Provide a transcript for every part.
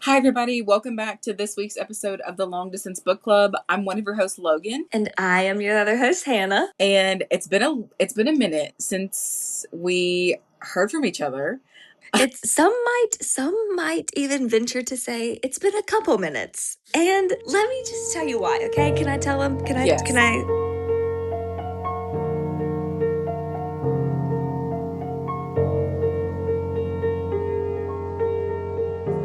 Hi everybody, welcome back to this week's episode of the Long Distance Book Club. I'm one of your hosts, Logan. And I am your other host, Hannah. And it's been a minute since we heard from each other. Some might even venture to say it's been a couple minutes. And let me just tell you why, okay? Can I tell them? Yes.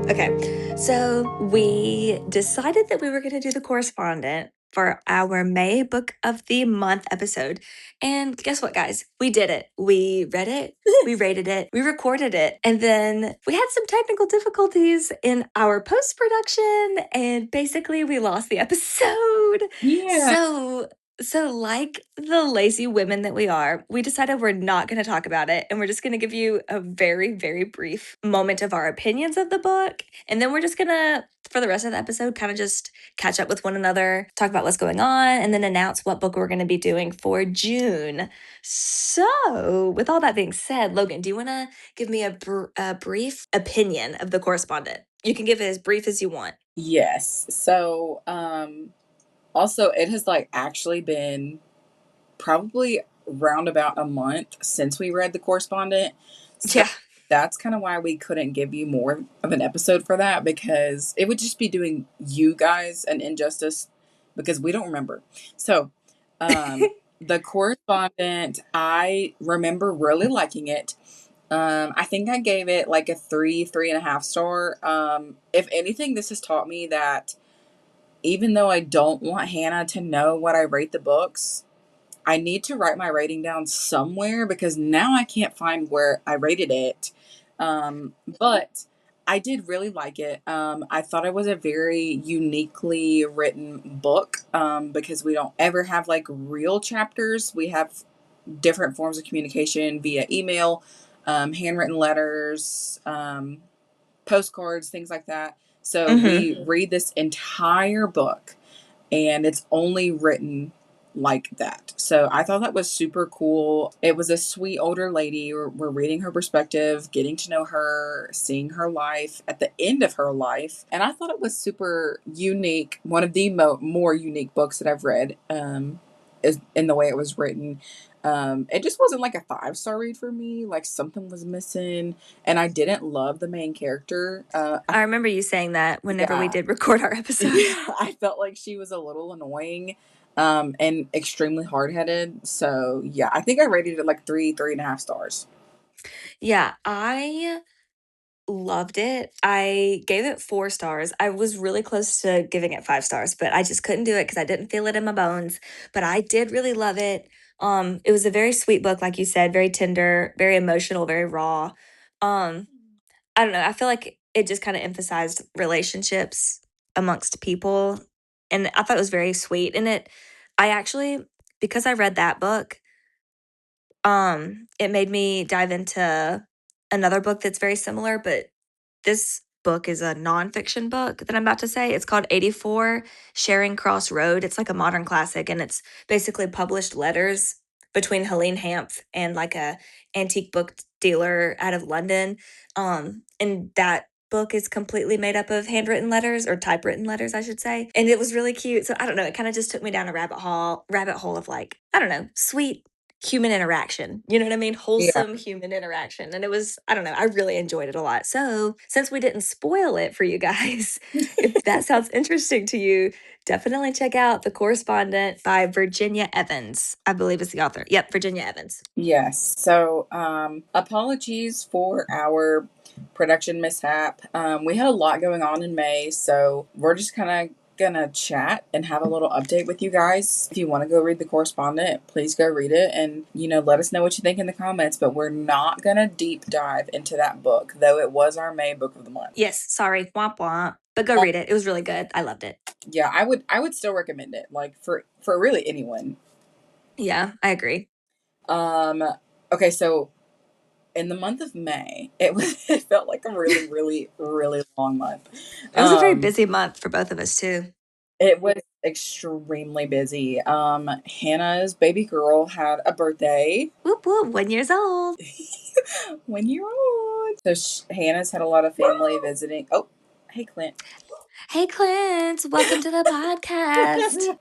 Okay, so we decided that we were going to do the Correspondent for our May Book of the Month episode. And guess what, guys? We did it. We read it, we rated it, we recorded it, and then we had some technical difficulties in our post-production, and basically we lost the episode. Yeah. So like the lazy women that we are, we decided we're not going to talk about it, and we're just going to give you a very, very brief moment of our opinions of the book. And then we're just going to, for the rest of the episode, kind of just catch up with one another, talk about what's going on, and then announce what book we're going to be doing for June. So with all that being said, Logan, do you want to give me a brief opinion of the Correspondent? You can give it as brief as you want. Yes. So, also it has actually been probably round about a month since we read the Correspondent. So Yeah. that's kind of why we couldn't give you more of an episode for that, because it would just be doing you guys an injustice because we don't remember. So, the Correspondent, I remember really liking it. I think I gave it like a 3.5 star. If anything, this has taught me that even though I don't want Hannah to know what I rate the books, I need to write my rating down somewhere because now I can't find where I rated it. But I did really like it. I thought it was a very uniquely written book, because we don't ever have real chapters. We have different forms of communication via email, handwritten letters, postcards, things like that. So we read this entire book and it's only written like that. So I thought that was super cool. It was a sweet older lady. We're reading her perspective, getting to know her, seeing her life at the end of her life. And I thought it was super unique. One of the more unique books that I've read, is in the way it was written. It just wasn't like a 5-star read for me. Like something was missing, and I didn't love the main character. I remember you saying that whenever we did record our episode. Yeah, I felt like she was a little annoying, and extremely hard-headed. So yeah, I think I rated it like 3.5 stars. Yeah, I loved it. I gave it 4 stars. I was really close to giving it 5 stars, but I just couldn't do it because I didn't feel it in my bones. But I did really love it. It was a very sweet book, like you said, very tender, very emotional, very raw. I don't know. I feel like it just kind of emphasized relationships amongst people, and I thought it was very sweet. And I actually, because I read that book, it made me dive into another book that's very similar, but this book is a nonfiction book that I'm about to say. It's called 84 Sharing Cross Road. It's like a modern classic, and it's basically published letters between Helene Hanff and like a antique book dealer out of London. And that book is completely made up of handwritten letters, or typewritten letters, I should say. And it was really cute. So I don't know, it kind of just took me down a rabbit hole of like, I don't know, sweet human interaction. You know what I mean? Yeah. Wholesome human interaction. And it was, I don't know, I really enjoyed it a lot. So since we didn't spoil it for you guys, if that sounds interesting to you, definitely check out The Correspondent by Virginia Evans, I believe is the author. Yep, Virginia Evans. Yes. So, apologies for our production mishap. We had a lot going on in May, so we're just kind of gonna chat and have a little update with you guys. If you want to go read The Correspondent, please go read it and, let us know what you think in the comments. But we're not gonna deep dive into that book, though it was our May book of the month. Yes, sorry, womp womp. But go read it. It was really good. I loved it. Yeah, I would still recommend it, like for really anyone. Yeah, I agree. Okay, so in the month of May, it felt like a really, really, really long month. It was a very busy month for both of us too. It was extremely busy. Hannah's baby girl had a birthday. Whoop whoop, 1 year old. 1 year old. So Hannah's had a lot of family visiting. Oh, Hey, Clint. Hey, Clint. Welcome to the podcast.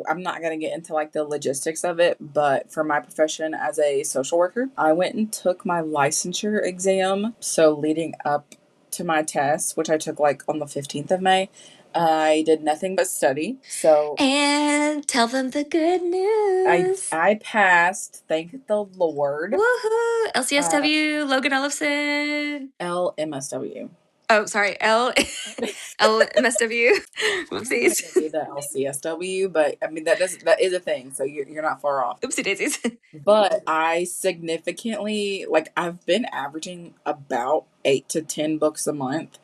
I'm not going to get into like the logistics of it, but for my profession as a social worker, I went and took my licensure exam. So leading up to my test, which I took like on the 15th of May, I did nothing but study. So And tell them the good news. I passed, thank the Lord. Woohoo! LCSW, Logan Olafson. LMSW. Oh, sorry. LMSW. I'm not going to Whoopsies. give you the LCSW, but I mean that is a thing, so you're not far off. Oopsie daisies. But I significantly, like, I've been averaging about 8 to 10 books a month,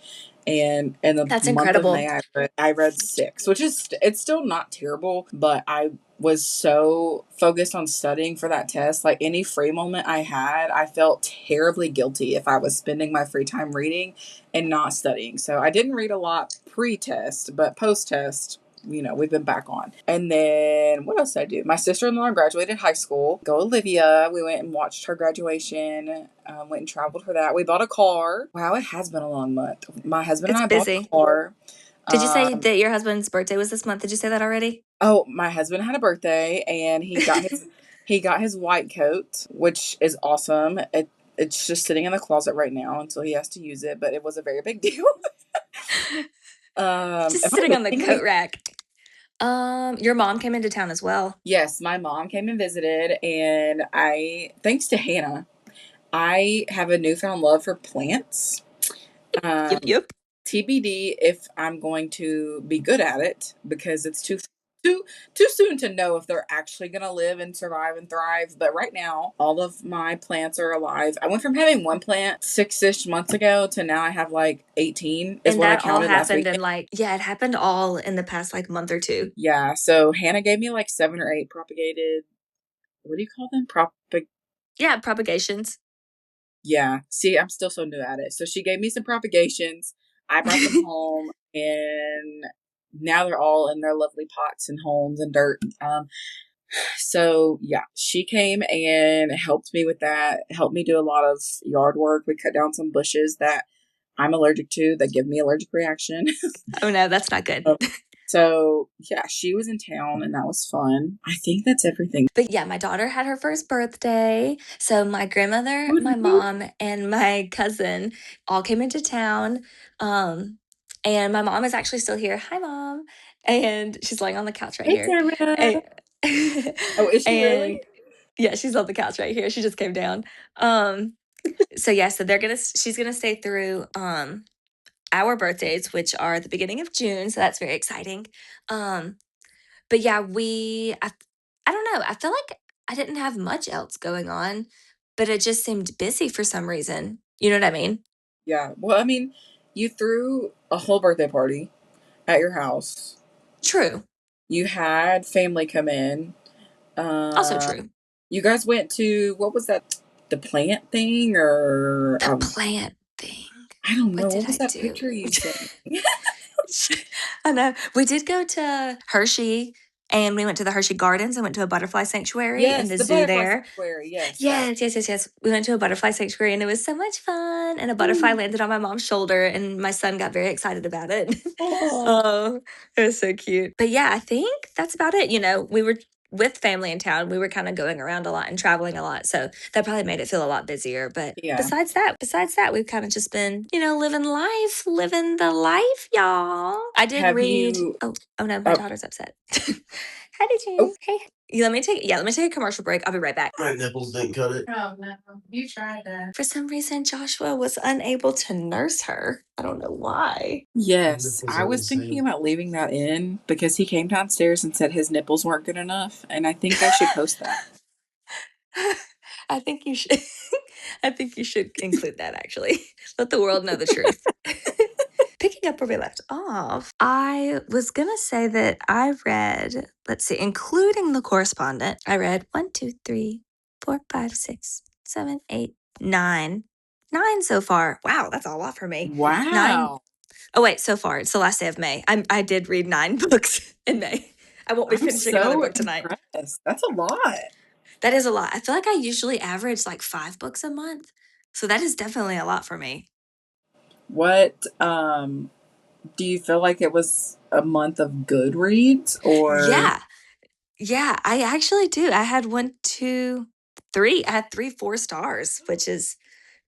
and in the That's month of incredible. May I read 6, which is it's still not terrible, but I was so focused on studying for that test. Like, any free moment I had, I felt terribly guilty if I was spending my free time reading and not studying. So I didn't read a lot pre-test, but post-test, we've been back on. And then what else did I do? My sister-in-law graduated high school. Go Olivia. We went and watched her graduation. Went and traveled for that. We bought a car. Wow, it has been a long month. My husband and It's I bought a busy. car. Did you say Um, that your husband's birthday was this month? Did you say that already? oh, my husband had a birthday, and he got his white coat, which is awesome. It's just sitting in the closet right now until he has to use it, but it was a very big deal. Just Am I sitting on the missing coat anything? rack. Your mom came into town as well. Yes, my mom came and visited, and thanks to Hannah, I have a newfound love for plants. Yep, Um, yep. TBD if I'm going to be good at it, because it's too too soon to know if they're actually going to live and survive and thrive. But right now, all of my plants are alive. I went from having one plant 6-ish months ago to now I have like 18 is And what I that all counted last happened week. in it happened all in the past like month or two. Yeah, so Hannah gave me like 7 or 8 propagated. What do you call them? Yeah, propagations. Yeah. See, I'm still so new at it. So she gave me some propagations. I brought them home, and now they're all in their lovely pots and homes and dirt. So yeah, she came and helped me with that, helped me do a lot of yard work. We cut down some bushes that I'm allergic to that give me allergic reaction. Oh no, that's not good. So yeah, she was in town and that was fun. I think that's everything. But yeah, my daughter had her first birthday. So my grandmother, my Woo-hoo. mom, and my cousin all came into town. And my mom is actually still here. Hi, mom. And she's laying on the couch right Hey, here. Sarah. And, Oh, is she really? and yeah, she's on the couch right here. She just came down. Um, so yeah, so she's gonna stay through our birthdays, which are the beginning of June. So that's very exciting. Um, but yeah, I don't know. I feel like I didn't have much else going on, but it just seemed busy for some reason. You know what I mean? Yeah. Well, I mean, you threw a whole birthday party at your house. True. You had family come in. Also Uh, true. you guys went to, what was that? The plant thing, or The plant thing. I don't What know. did What was I that do? picture you sent me? I know. We did go to Hershey and we went to the Hershey Gardens and went to a butterfly sanctuary in Yes, the the zoo butterfly there. sanctuary. Yes, that. Yes, yes, yes, yes. We went to a butterfly sanctuary and it was so much fun. And a butterfly landed on my mom's shoulder and my son got very excited about it. Oh, Oh, it was so cute. But yeah, I think that's about it. We were with family in town. We were kind of going around a lot and traveling a lot. So that probably made it feel a lot busier. But yeah. besides that, we've kind of just been, living the life, y'all. I did Have read. you? Oh no, my Oh, daughter's upset. Hi, did oh, you? Hey. Let me take a commercial break. I'll be right back. My nipples didn't cut it. Oh no, you tried that. For some reason, Joshua was unable to nurse her. I don't know why. My yes. nipples I are was thinking insane. about leaving that in because he came downstairs and said his nipples weren't good enough, and I think I should post that. I think you should. I think you should include that actually. Let the world know the truth. Picking up where we left off, I was gonna say that I read, let's see, including the correspondent, I read 1, 2, 3, 4, 5, 6, 7, 8, 9. 9 so far. Wow, that's a lot for me. 9. Wow. Oh wait, so far it's the last day of May. I did read 9 books in May. I won't be I'm finishing another so book tonight. impressed. That's a lot. That is a lot. I feel like I usually average like 5 books a month. So that is definitely a lot for me. What do you feel like it was a month of good reads or Yeah. Yeah, I actually do. I had one, two, three. I had three 4 stars, which is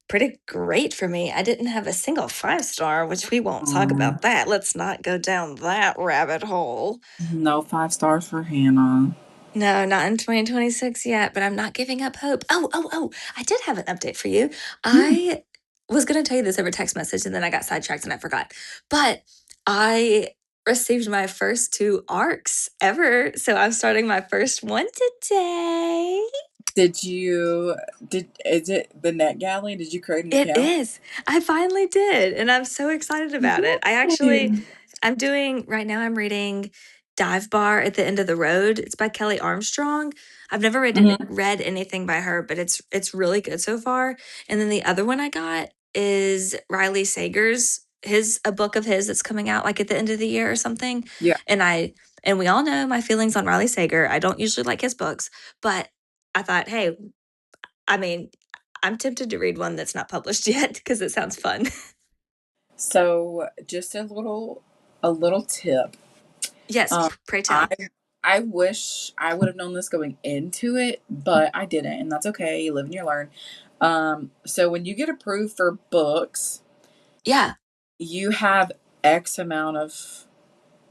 pretty great for me. I didn't have a single 5 star, which we won't talk um, about that. Let's not go down that rabbit hole. no 5 stars for Hannah? No, not in 2026 yet, but I'm not giving up hope. Oh, I did have an update for you. Yeah. I was going to tell you this over text message and then I got sidetracked and I forgot. But I received my first 2 arcs ever. So I'm starting my first one today. Did you did is it the Net Galley? Did you create an It account? is. I finally did. And I'm so excited about it. Yay. I'm doing, right now, I'm reading Dive Bar at the End of the Road. It's by Kelly Armstrong. I've never Mhm. read anything by her, but it's really good so far. And then the other one I got is Riley Sager's, a book of his that's coming out like at the end of the year or something. Yeah. And and we all know my feelings on Riley Sager. I don't usually like his books, but I thought, hey, I mean, I'm tempted to read one that's not published yet because it sounds fun. So just a little tip. Yes, Um, pray I tell. I wish I would have known this going into it, but I didn't, and that's okay. You live and you learn. So when you get approved for books, Yeah, you have X amount of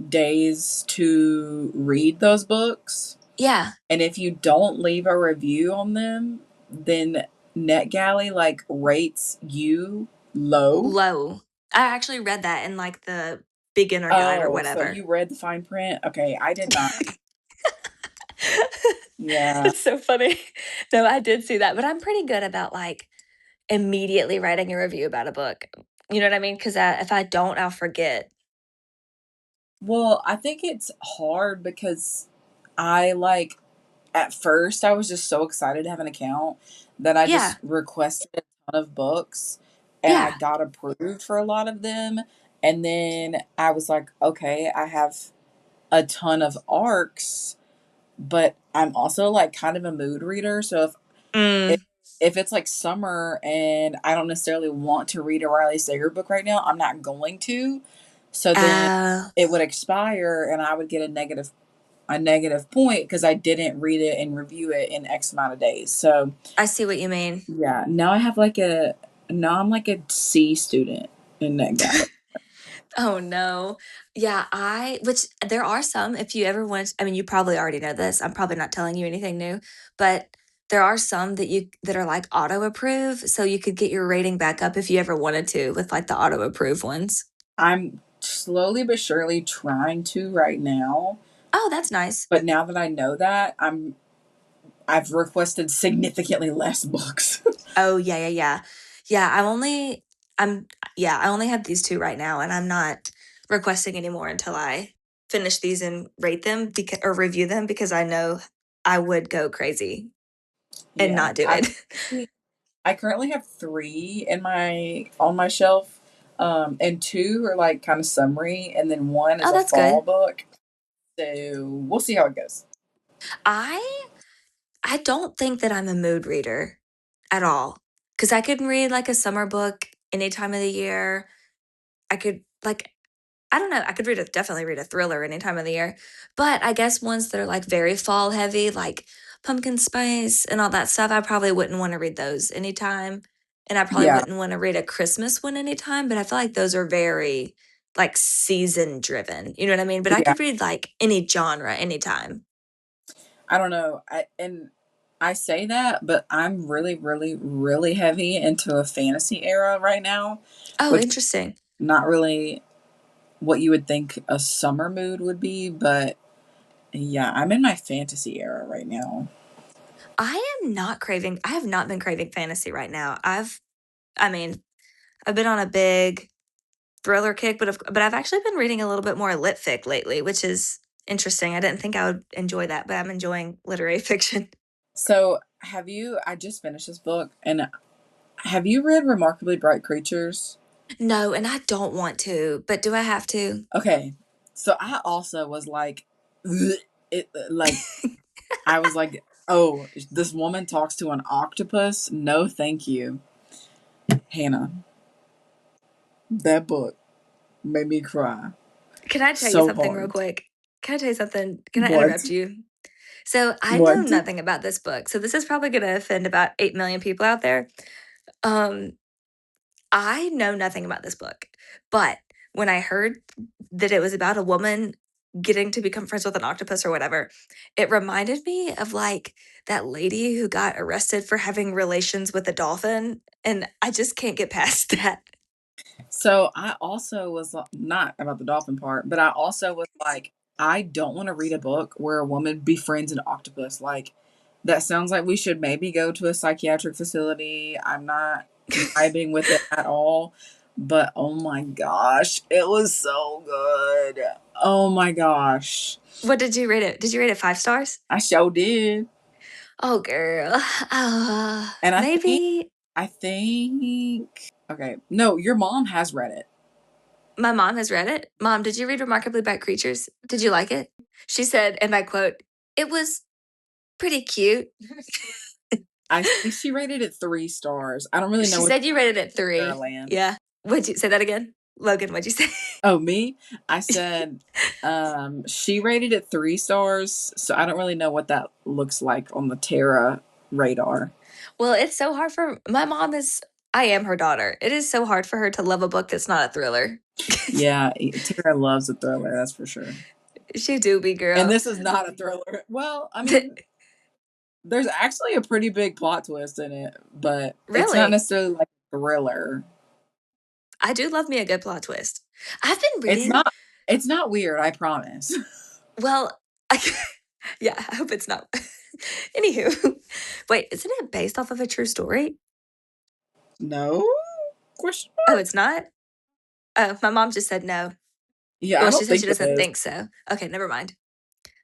days to read those books. yeah, And if you don't leave a review on them, then NetGalley like rates you low. low. I actually read that in like the beginner guide or Oh, so whatever. you read the fine print? Okay, I did not. Yeah. It's so funny. No, I did see that, but I'm pretty good about like immediately writing a review about a book. You know what I mean? Because if I don't, I'll forget. Well, I think it's hard because I like at first I was just so excited to have an account that I Yeah, just requested a ton of books and I yeah. got approved for a lot of them. And then I was like, okay, I have a ton of arcs, but I'm also like kind of a mood reader. So if Mm. if it's like summer and I don't necessarily want to read a Riley Sager book right now, I'm not going to. So then Uh, it would expire and I would get a negative point because I didn't read it and review it in X amount of days. So I see what you mean. yeah, now I'm like a C student in that galley. Oh no. Yeah, which there are some, if you ever want, I mean, you probably already know this. I'm probably not telling you anything new, but there are some that are like auto approve. So you could get your rating back up if you ever wanted to with like the auto approve ones. I'm slowly but surely trying to right now, Oh, that's nice. but now that I know that, I've requested significantly less books. Oh, yeah. Yeah, I'm, yeah, I only have these two right now and I'm not requesting anymore until I finish these and rate them or review them because I know I would go crazy and Yeah, not do I it. I currently have three in my on my shelf, and two are like kind of summary, and then one is Oh, a that's fall good. book. So we'll see how it goes. I I don't think that I'm a mood reader at all. Cause I could read like a summer book any time of the year. I could like I don't know, I could definitely read a thriller any time of the year. But I guess ones that are like very fall heavy, like pumpkin spice and all that stuff, I probably wouldn't want to read those anytime. And I probably Yeah, wouldn't want to read a Christmas one anytime, but I feel like those are very like season driven. You know what I mean? But I yeah. could read like any genre anytime. I don't know. I say that, but I'm really, really, really heavy into a fantasy era right now, Oh, which interesting. not really what you would think a summer mood would be, but yeah, I'm in my fantasy era right now. I have not been craving fantasy right now. I mean, I've been on a big thriller kick, but I've actually been reading a little bit more lit fic lately, which is interesting. I didn't think I would enjoy that, but I'm enjoying literary fiction. So, I just finished this book, and have you read Remarkably Bright Creatures? No, and I don't want to, but do I have to? Okay, so I also was like, "Ugh," like I was like, oh, this woman talks to an octopus. No, thank you, Hannah. That book made me cry Can I tell you so something real hard. quick? Can I tell you something? Can I What? interrupt you? So I know What? nothing about this book. So this is probably going to offend about 8 million people out there. Um, I know nothing about this book, but when I heard that it was about a woman getting to become friends with an octopus or whatever, it reminded me of like that lady who got arrested for having relations with a dolphin. And I just can't get past that. So I also was not about the dolphin part, but I also was like, I don't want to read a book where a woman befriends an octopus. Like, that sounds like we should maybe go to a psychiatric facility. I'm not vibing with it at all. But oh my gosh, it was so good. Oh my gosh. What did you rate it? Did you rate it 5 stars? I sure did. Oh, girl. And Maybe I think, okay, no, your mom has read it. my mom has read it. Mom, did you read Remarkably Bad Creatures? Did you like it? She said, and I quote, it was pretty cute. I think she rated it 3 stars. I don't really She know what said you rated it Sarah 3. land. Yeah. Would you say that again? Logan, what'd you say? Oh, me? I said she rated it 3 stars, so I don't really know what that looks like on the Terra radar. Well, it's so hard for my mom is I am her daughter. It is so hard for her to love a book that's not a thriller. Yeah, Tara loves a thriller, that's for sure. She do be And girl. this is not a thriller. Well, I mean, there's actually a pretty big plot twist in it, but it's not Really? necessarily like a thriller. I do love me a good plot twist. I've been It's reading not it's not weird, I promise. well, yeah, I hope it's not. Anywho, wait, isn't it based off of a true story? No? Question Oh, mark? it's not? Oh, my mom just said no. Yeah, I Well, she don't said she think it doesn't is. think so. Okay, never mind.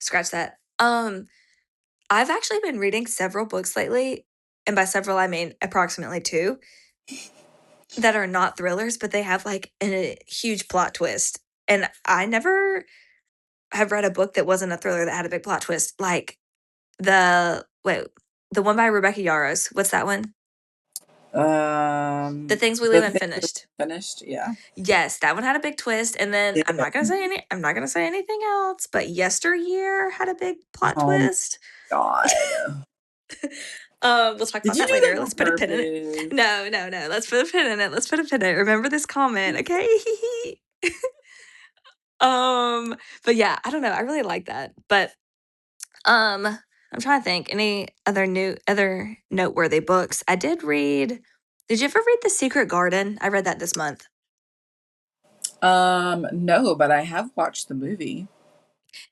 Scratch that. I've actually been reading several books lately, and by several I mean approximately 2 that are not thrillers, but they have like a huge plot twist. And I never have read a book that wasn't a thriller that had a big plot twist. Like the one by Rebecca Yarros. What's that one? The Things We Leave The thing we Unfinished. finished, yeah. Yes, that one had a big twist, and then Yeah. I'm not gonna say anything else, but Yesteryear had a big plot Oh my twist. god. We'll talk Did about you that do later. that on Let's put a pin in it. purpose? No, no, no. Let's put a pin in it. Let's put a pin in it. Remember this comment, okay? But yeah, I don't know. I really like that. But I'm trying to think any other noteworthy books. I did read. Did you ever read The Secret Garden? I read that this month. No, but I have watched the movie.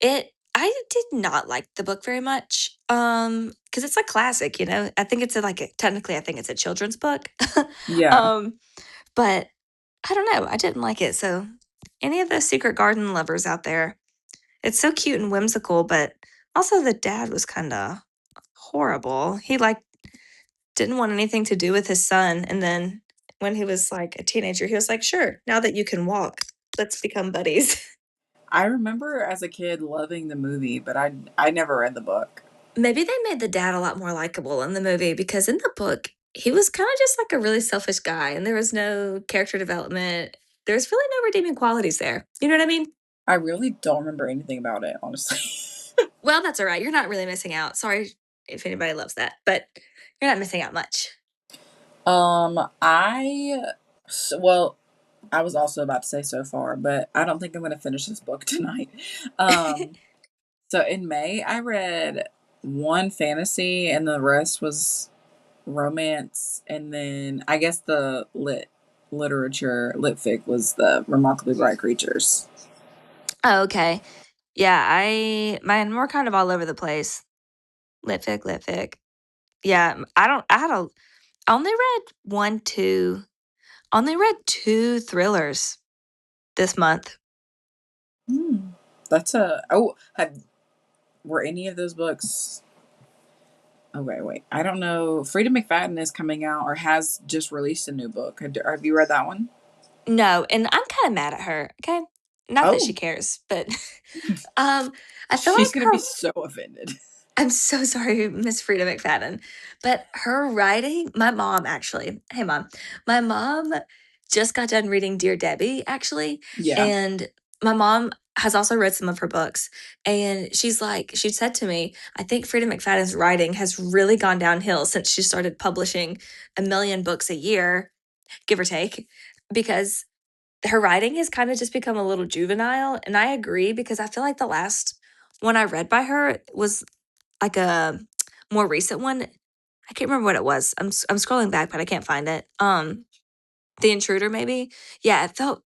I did not like the book very much. Because it's a classic, you know. I think it's technically I think it's a children's book. Yeah. um, but I don't know. I didn't like it. So any of the Secret Garden lovers out there, it's so cute and whimsical, but also the dad was kind of horrible. He like didn't want anything to do with his son, and then when he was like a teenager, he was like, "Sure, now that you can walk, let's become buddies." I remember as a kid loving the movie, but I never read the book. Maybe they made the dad a lot more likable in the movie because in the book, he was kind of just like a really selfish guy and there was no character development. There's really no redeeming qualities there. You know what I mean? I really don't remember anything about it, honestly. Well, that's all right. You're not really missing out. Sorry if anybody loves that, but you're not missing out much. I well, I was also about to say so far, but I don't think I'm going to finish this book tonight. Um, so in May, I read one fantasy, and the rest was romance, and then I guess the lit fic was the Remarkably Bright Creatures. Oh, okay. Yeah, mine were kind of all over the place. Lit fic, lit fic. Yeah, I only read only read 2 thrillers this month. Hmm. That's a oh had were any of those books? Okay, wait. I don't know. Frida McFadden is coming out or has just released a new book. Have you read that one? No, and I'm kinda mad at her, okay? Not that she Oh, cares, but, um, I feel she's like gonna be so offended. I'm so sorry, Miss Frida McFadden, but her writing my mom actually hey, mom. My mom just got done reading Dear Debbie, actually. Yeah. And my mom has also read some of her books. And she's like, she said to me, I think Frida McFadden's writing has really gone downhill since she started publishing 1 million books a year, give or take, because her writing has kind of just become a little juvenile. And I agree because I feel like the last one I read by her was like a more recent one. I can't remember what it was. I'm scrolling back, but I can't find it. The Intruder, maybe. Yeah, it felt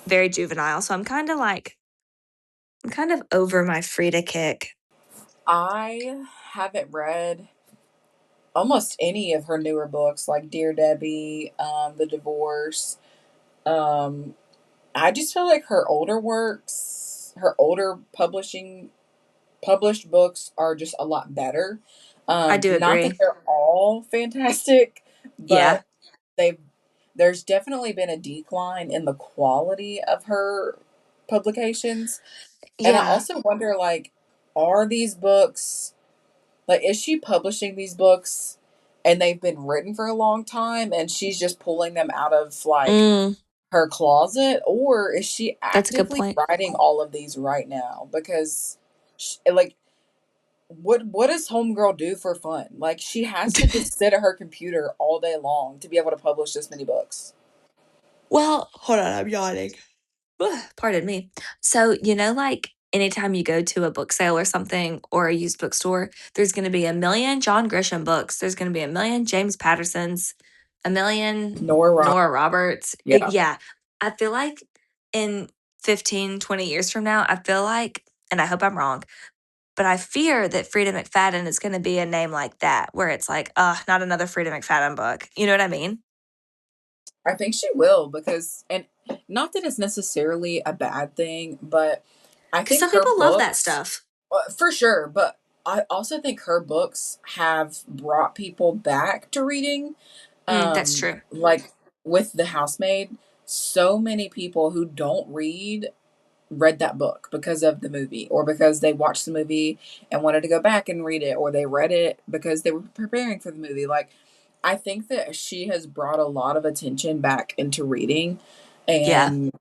very juvenile. So I'm kind of over my Frida kick. I haven't read almost any of her newer books, like Dear Debbie, The Divorce. Um, I just feel like her older works, her older published books are just a lot better. I do Not that agree. they're all fantastic, Yeah. but they've there's definitely been a decline in the quality of her publications. And I Yeah. also wonder, like, are these books, like, is she publishing these books and they've been written for a long time and she's just pulling them out of, like, Mm, her closet? Or is she that's a good actively point. writing all of these right now? Because, like, what does homegirl do for fun? Like, she has to just sit at her computer all day long to be able to publish this many books. Well, hold on, I'm yawning. Ugh, pardon me. So, like anytime you go to a book sale or something or a used bookstore, there's going to be 1 million John Grisham books. There's going to be 1 million James Pattersons, 1 million Nora Roberts. Nora Roberts. Yeah. Yeah. I feel like in 15, 20 years from now, I feel like, and I hope I'm wrong, but I fear that Frida McFadden is going to be a name like that, where it's like, not another Frida McFadden book. You know what I mean? I think she will, because, and not that it's necessarily a bad thing, but I Because think some her people love that books, stuff. for sure, but I also think her books have brought people back to reading. That's true. Like with The Housemaid, so many people who don't read that book because of the movie, or because they watched the movie and wanted to go back and read it, or they read it because they were preparing for the movie. Like, I think that she has brought a lot of attention back into reading, Yeah. and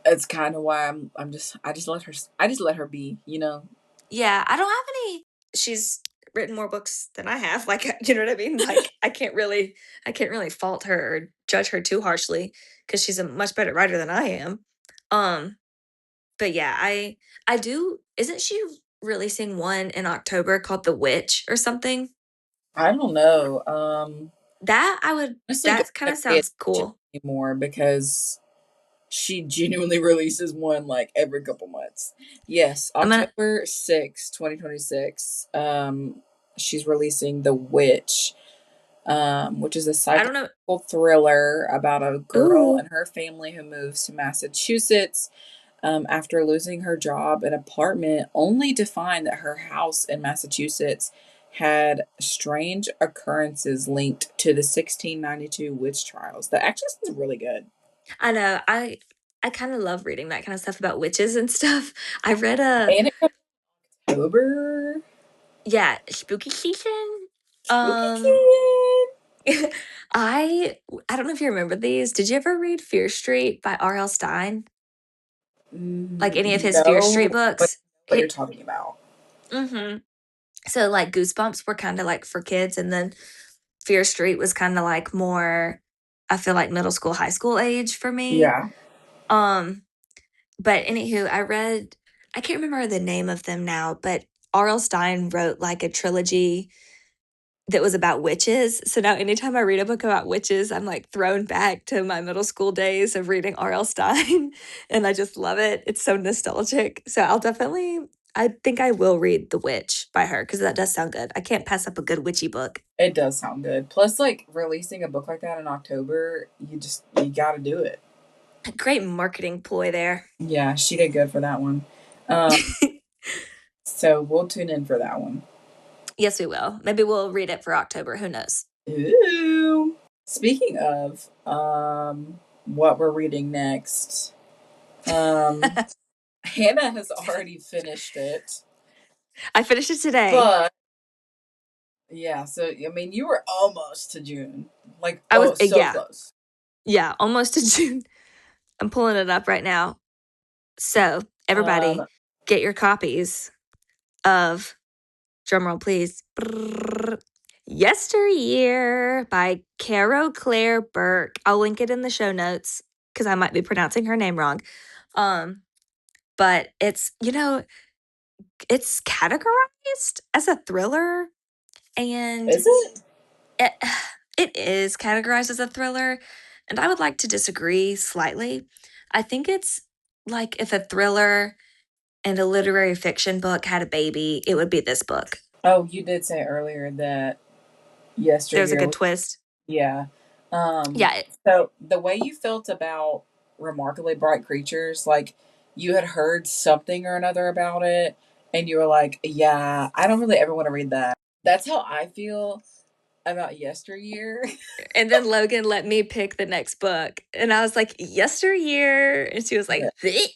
it's kind of why I'm just I just let her be, you know. Yeah, I don't have any she's written more books than I have, like, you know what I mean? Like, I can't really fault her or judge her too harshly because she's a much better writer than I am. Um, but yeah, I do isn't she releasing one in October called The Witch or something? I don't know. That I would Honestly, don't that kinda even pay sounds attention cool. anymore, because she genuinely releases one like every couple months. Yes, I'm gonna October 6th, 2026. She's releasing The Witch, which is a I don't know. psychological thriller about a girl Ooh, and her family who moves to Massachusetts after losing her job and apartment, only to find that her house in Massachusetts had strange occurrences linked to the 1692 witch trials. That actually sounds really good. I know. I kinda love reading that kinda stuff about witches and stuff. I read a And it comes October. Yeah, spooky season. Spooky Um, kid. I don't know if you remember these. Did you ever read Fear Street by R.L. Stein? Like any of his Fear Street No, but books? what you're talking about. Mm-hmm. So like Goosebumps were kind of like for kids, and then Fear Street was kind of like more, I feel like middle school, high school age for me. Yeah. Um, but anywho, I can't remember the name of them now, but R.L. Stein wrote like a trilogy that was about witches. So now anytime I read a book about witches, I'm like thrown back to my middle school days of reading R.L. Stein and I just love it. It's so nostalgic. So I think I will read The Witch by her because that does sound good. I can't pass up a good witchy book. It does sound good. Plus, like, releasing a book like that in October, you gotta do it. A great marketing ploy there. Yeah, she did good for that one. Um, so we'll tune in for that one. Yes, we will. Maybe we'll read it for October. Who knows? Ooh. Speaking of what we're reading next, um, Hannah has already finished it. I finished it today. But yeah, so I mean, you were almost to June, like, I was, oh, so yeah, close. Yeah, almost to June. I'm pulling it up right now. So, everybody, Um, get your copies of, drumroll please, brrr, Yesteryear by Caro Claire Burke. I'll link it in the show notes because I might be pronouncing her name wrong. Um, but it's categorized as a thriller, and is it? it, it is categorized as a thriller, and I would like to disagree slightly. I think it's like if a thriller and a literary fiction book had a baby, it would be this book. Oh, you did say earlier that There's a yesteryear good was, twist. yeah. Um, Yeah, so the way you felt about Remarkably Bright Creatures, like you had heard something or another about it, and you were like, yeah, I don't really ever want to read that. That's how I feel about Yesteryear. and then Logan let me pick the next book, and I was like, Yesteryear, and she was Yeah. like, "Bleh."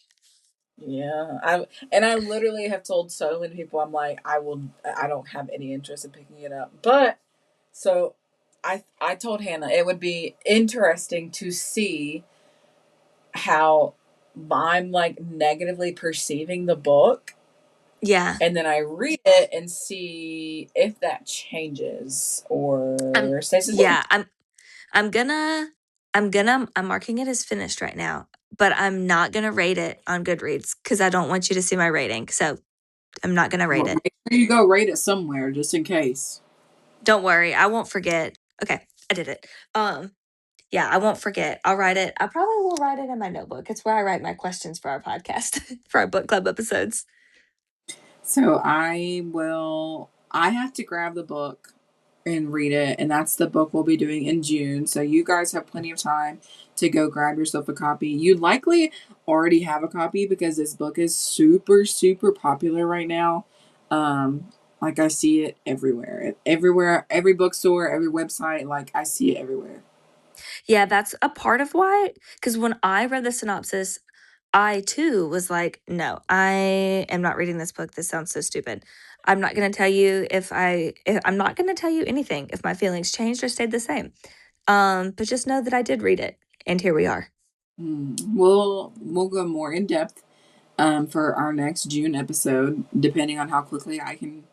Yeah, I literally have told so many people I'm like I don't have any interest in picking it up. But so I told Hannah it would be interesting to see how I'm like negatively perceiving the book, Yeah, and then I read it and see if that changes I'm or stays the same. yeah, I'm gonna I'm marking it as finished right now, but I'm not gonna rate it on Goodreads because I don't want you to see my rating. So I'm not gonna rate Well, it. make sure you go rate it somewhere just in case. Don't worry, I won't forget. Okay, I did it. Yeah, I won't forget. I'll write it. I probably will write it in my notebook. It's where I write my questions for our podcast, for our book club episodes. So I have to grab the book and read it, and that's the book we'll be doing in June. So you guys have plenty of time to go grab yourself a copy. You likely already have a copy because this book is super, super popular right now. Like I see it everywhere. Everywhere, every bookstore, every website, like I see it everywhere. Yeah, that's a part of why. Because when I read the synopsis, I too was like, no, I am not reading this book. This sounds so stupid. I'm not going to tell you I'm not going to tell you anything if my feelings changed or stayed the same. But just know that I did read it, and here we are. We'll go more in depth for our next June episode, depending on how quickly I can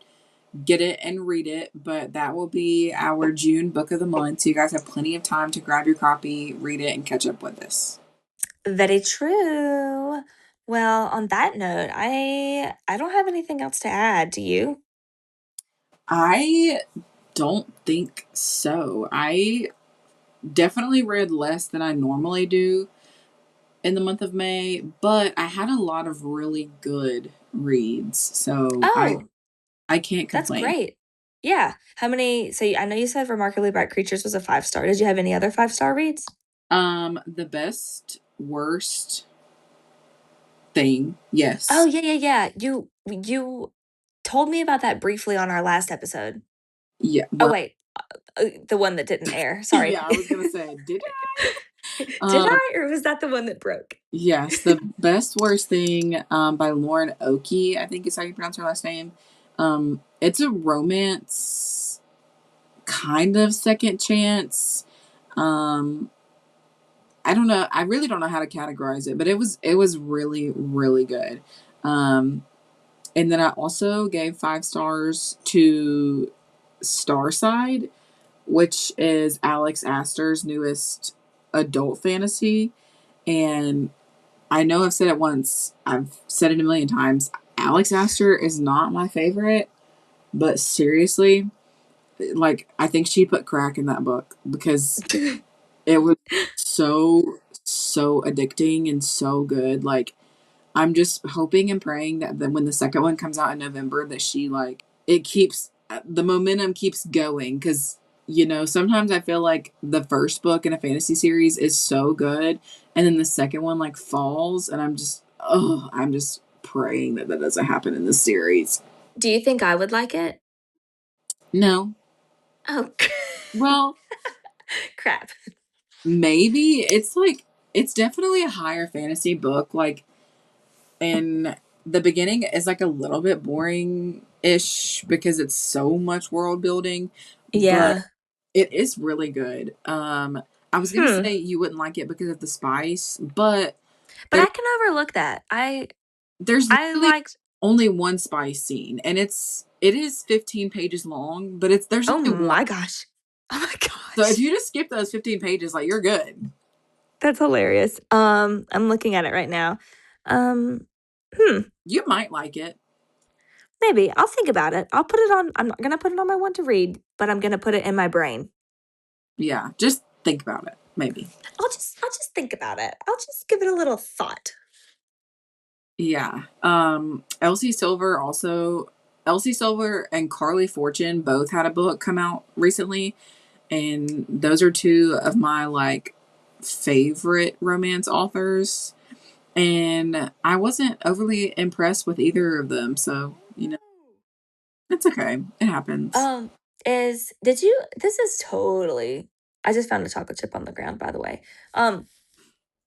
get it and read it. But that will be our June book of the month. So you guys have plenty of time to grab your copy, read it, and catch up with this. Very true. Well, on that note, I don't have anything else to add. Do you? I don't think so. I definitely read less than I normally do in the month of May, but I had a lot of really good reads. So Oh, I can't that's complain. great. Yeah. How many? So I know you said Remarkably Bright Creatures was a 5-star. Did you have any other 5-star reads? The best worst thing, Oh, yes. yeah. You told me about that briefly on our last episode. Yeah, Oh, well, wait. The one that didn't air. Sorry. yeah, I was gonna say, did Did Um, I? Or was that the one that broke? yes, the best worst thing by Lauren Oakey, I think is how you pronounce her last name. It's a romance kind of second chance. Um, I don't know. I really don't know how to categorize it, but it was really really good. Um, and then I also gave 5 stars to Starside, which is Alex Astor's newest adult fantasy, and I know I've said it once, I've said it a million times. Alex Astor is not my favorite, but seriously, like, I think she put crack in that book because it was so, so addicting and so good. Like, I'm just hoping and praying that when the second one comes out in November, that she, like, it keeps, the momentum keeps going because sometimes I feel like the first book in a fantasy series is so good, and then the second one like falls, and I'm just praying that that doesn't happen in this series. Do you think I would like it? No, Oh, well, crap. maybe it's definitely a higher fantasy book, like, and the beginning is like a little bit boring ish because it's so much world building, but Yeah. it is really good. I was gonna Hmm. say you wouldn't like it because of the spice, but But there I can overlook that. there's I literally liked. only one spice scene, and it is 15 pages long, but there's Oh only one. my gosh. Oh my So if gosh. you just skip those 15 pages, like you're good. That's hilarious. I'm looking at it right now. Um, hmm. You might like it. Maybe I'll think about it. I'll put it on. I'm not gonna put it on my one to read, but I'm gonna put it in my brain. Yeah, just think about it, maybe. I'll just think about it. I'll just give it a little thought. Yeah. Elsie Silver and Carly Fortune both had a book come out recently, and those are two of my like favorite romance authors. And I wasn't overly impressed with either of them, so it's okay. It happens. Um, did you this is totally I just found a chocolate chip on the ground, by the way. Um,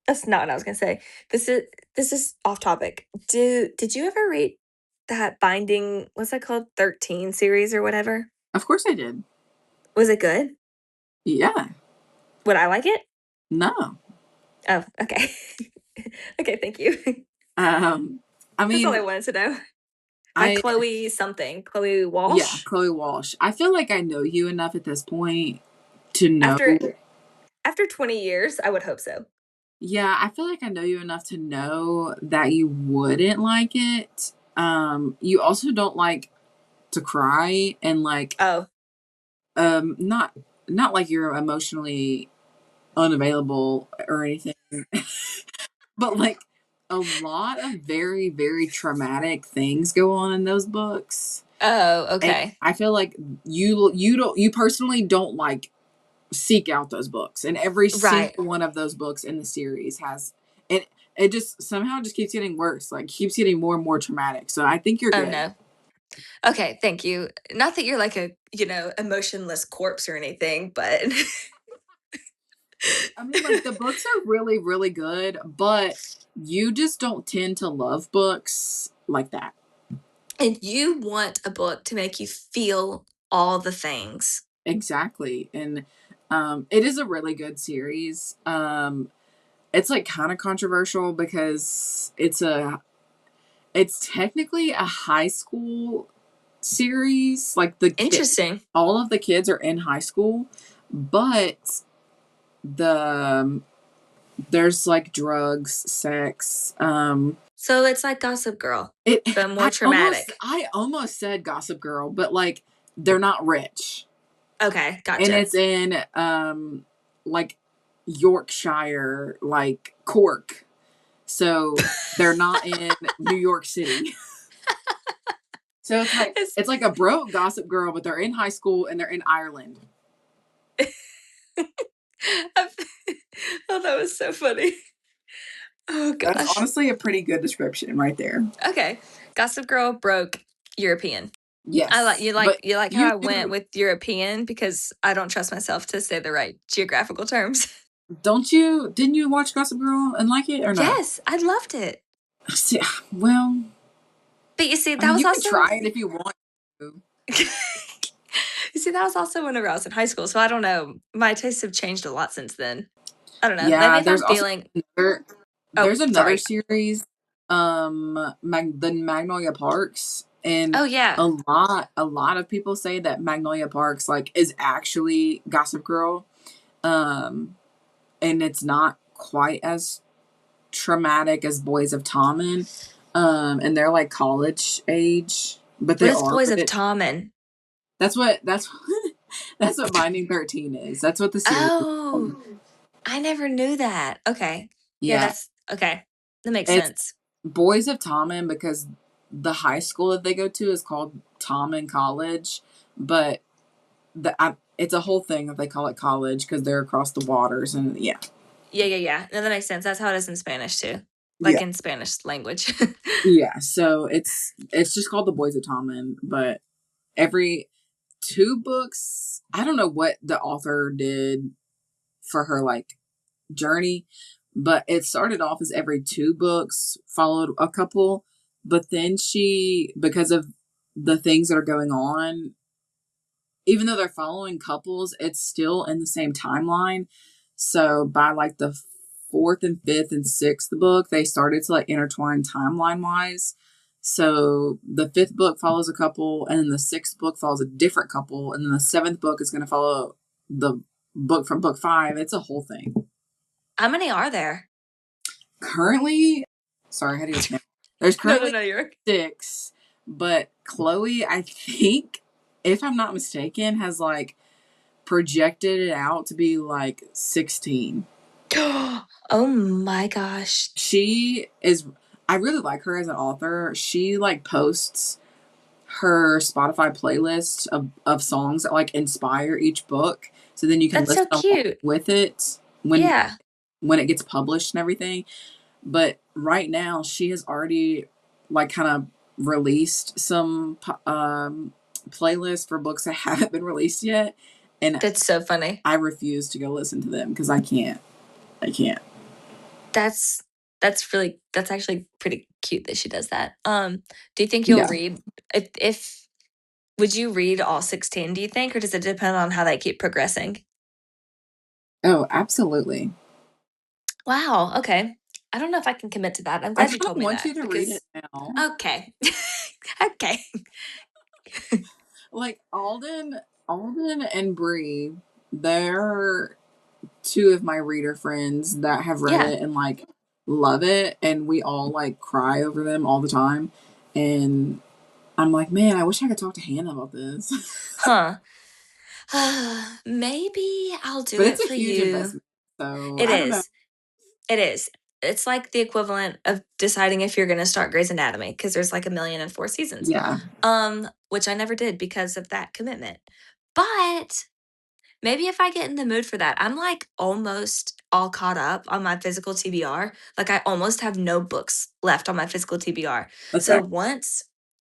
that's not what I was gonna say. This is off topic. Did you ever read that Binding, what's that called? 13 series or whatever? Of course I did. Was it good? Yeah. Would I like it? No. Oh, okay. Okay, thank you. Um. I That's all I mean, wanted to know. By I Chloe something. Chloe yeah, Walsh? Chloe Walsh. I feel like I know you enough at this point to After know. after 20 years, I would hope so. Yeah, I feel like I know you enough to know that you wouldn't like it. You also don't like to cry and like Oh, not like you're emotionally unavailable or anything, but like a lot of very very traumatic things go on in those books. oh, And okay. I feel like you personally don't like seek out those books, and every Right. single one of those books in the series has it. It just somehow just keeps getting worse, like keeps getting more and more traumatic. So I think you're Oh good. no. Okay, thank you. Not that you're like a, emotionless corpse or anything, but I mean, like the books are really really good, but you just don't tend to love books like that. and you want a book to make you feel all the things. Exactly, and it is a really good series. It's like kind of controversial because it's technically a high school series. Like Interesting. all of the kids are in high school, but the there's like drugs, sex. So it's like Gossip Girl, It but more I traumatic. I almost said Gossip Girl, but like they're not rich, Okay, and gotcha. it's in like Yorkshire, like Cork. So they're not in New York City. So It's- it's like a broke Gossip Girl, but they're in high school and they're in Ireland. oh, that was so funny. Oh That's gosh. honestly a pretty good description right there. Okay. Gossip Girl broke European. I like Yes, you like but you like how you I went with European because I don't trust myself to say the right geographical terms. don't you? Didn't you watch Gossip Girl and like it or no? Yes, I loved it. See, well, But you see, I that mean, was you can also try it if you want to. you see, that was also whenever I was in high school. So I don't know. My tastes have changed a lot since then. I don't know. Maybe Yeah, if I'm feeling another, oh, there's another sorry. series, the Magnolia Parks, and Oh yeah. a lot of people say that Magnolia Parks like is actually Gossip Girl, um, and it's not quite as traumatic as Boys of Tommen, and they're like college age, but What they is are Boys of rated. Tommen? That's that's what Binding 13 is. That's what the series is Oh, called. I never knew that. Okay. Yeah, Yeah, that's okay. That makes it's sense. Boys of Tommen because the high school that they go to is called Tommen College, but it's a whole thing that they call it college because they're across the waters, and yeah, Yeah, yeah, yeah. No, that makes sense. That's how it is in Spanish too. Like yeah, in Spanish language. yeah. So it's just called the Boys of Tommen, but every two books, I don't know what the author did for her like journey, but it started off as every two books followed a couple, but then she, because of the things that are going on, even though they're following couples, it's still in the same timeline. So by like the fourth and fifth and sixth book, they started to like intertwine timeline wise. So the fifth book follows a couple, and then the sixth book follows a different couple, and then the seventh book is going to follow the book from book five. It's a whole thing. How many are there? Currently, sorry, I had to go count. There's No, currently you're. 6, but Chloe, I think, if I'm not mistaken, has like projected it out to be like 16. Oh my gosh. She is, I really like her as an author. She like posts her Spotify playlist of songs that like inspire each book. So then you can That's so listen along cute. with it Yeah. when it gets published and everything. But right now she has already like kind of released some playlists for books that haven't been released yet. And That's so funny. I refuse to go listen to them because I can't. That's that's actually pretty cute that she does that. Do you think you'll Yeah. read if would you read all 16, do you think, or does it depend on how they keep progressing? Oh, absolutely. Wow, okay. I don't know if I can commit to that. I'm I glad kind you of told me want that you to read it because now. okay. Okay. Like Alden and Bree, they're two of my reader friends that have read Yeah. it and like love it, and we all like cry over them all the time. And I'm like, man, I wish I could talk to Hannah about this. Huh. Maybe I'll do But it it's a for huge you. investment. So It I don't know. is. It is. It's like the equivalent of deciding if you're going to start Grey's Anatomy because there's like 1,004 seasons. Yeah. Which I never did because of that commitment. But maybe if I get in the mood for that, I'm like almost all caught up on my physical TBR. Like I almost have no books left on my physical TBR. That's So right. once,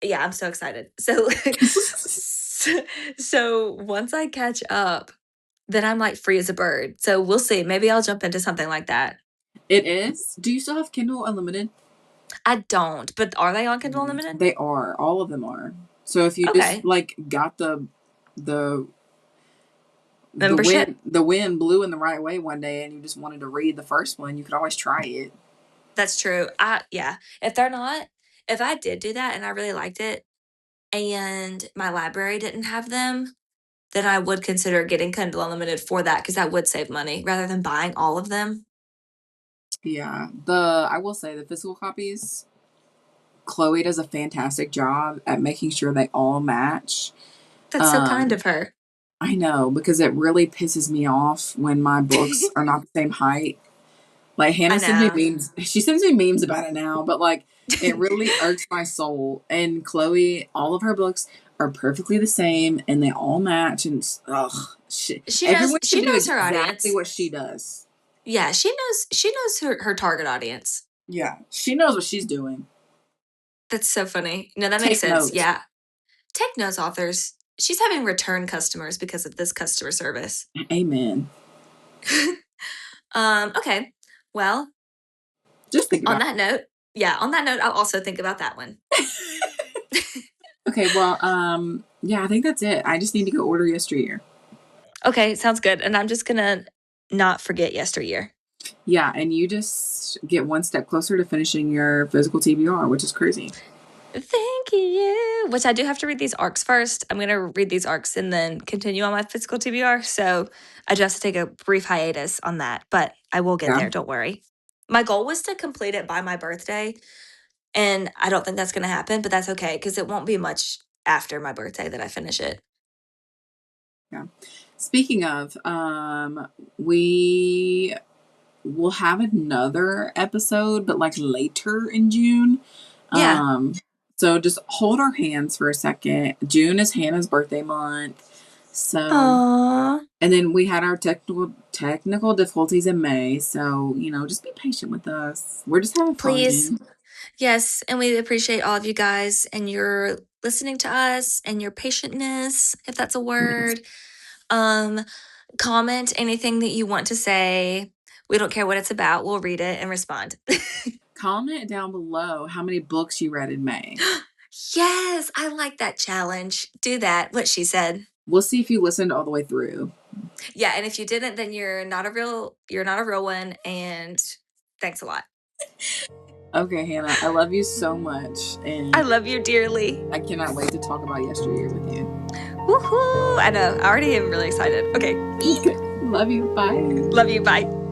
yeah, I'm so excited. So, so once I catch up, then I'm like free as a bird. So we'll see. Maybe I'll jump into something like that. It is. Do you still have Kindle Unlimited? I don't, but are they on Kindle Unlimited? They are. All of them are. So if you just Okay. like got the Membership? the wind blew in the right way one day and you just wanted to read the first one, you could always try it. That's true. Yeah. If they're not, if I did do that and I really liked it and my library didn't have them, then I would consider getting Kindle Unlimited for that because that would save money rather than buying all of them. Yeah. I will say the physical copies, Chloe does a fantastic job at making sure they all match. That's so kind Um of her. I know, because it really pisses me off when my books are not the same height. Like I Hannah sends me know. memes. She sends me memes about it now, but like it really irks my soul. And Chloe, all of her books are perfectly the same and they all match. And ugh, shit. Everyone should She do knows her exactly audience. what she does. Yeah, she knows her target audience. Yeah, she knows what she's doing. That's so funny. No, that makes Take sense. notes. Yeah. Take notes, authors. She's having return customers because of this customer service. Amen. Okay. Well, Just think on about that note, yeah, on that note, I'll also think about that one. it. Okay, well, yeah, I think that's it. I just need to go order Yesteryear. Okay, sounds good. And I'm just gonna not forget Yesteryear. Yeah, and you just get one step closer to finishing your physical TBR, which is crazy. Thank you. Which I do have to read these arcs first. I'm gonna read these arcs and then continue on my physical TBR. So I just have to take a brief hiatus on that, but I will get Yeah. there. Don't worry. My goal was to complete it by my birthday, and I don't think that's gonna happen, but that's okay because it won't be much after my birthday that I finish it. Yeah. Speaking of, we will have another episode, but like later in June. Yeah. So just hold our hands for a second. June is Hannah's birthday month. So, Aww. and then we had our technical difficulties in May. So, just be patient with us. We're just having Please. fun. Yes, and we appreciate all of you guys and your listening to us and your patientness, if that's a Yes. word. Um, comment anything that you want to say. We don't care what it's about. We'll read it and respond. Comment down below how many books you read in May. Yes, I like that challenge. Do that. What she said. We'll see if you listened all the way through. Yeah, and if you didn't, then you're not a real one. And thanks a lot. Okay, Hannah, I love you so much, and I love you dearly. I cannot wait to talk about Yesteryear with you. Woohoo! I know. I already am really excited. Okay. Okay. Love you. Bye. Love you. Bye.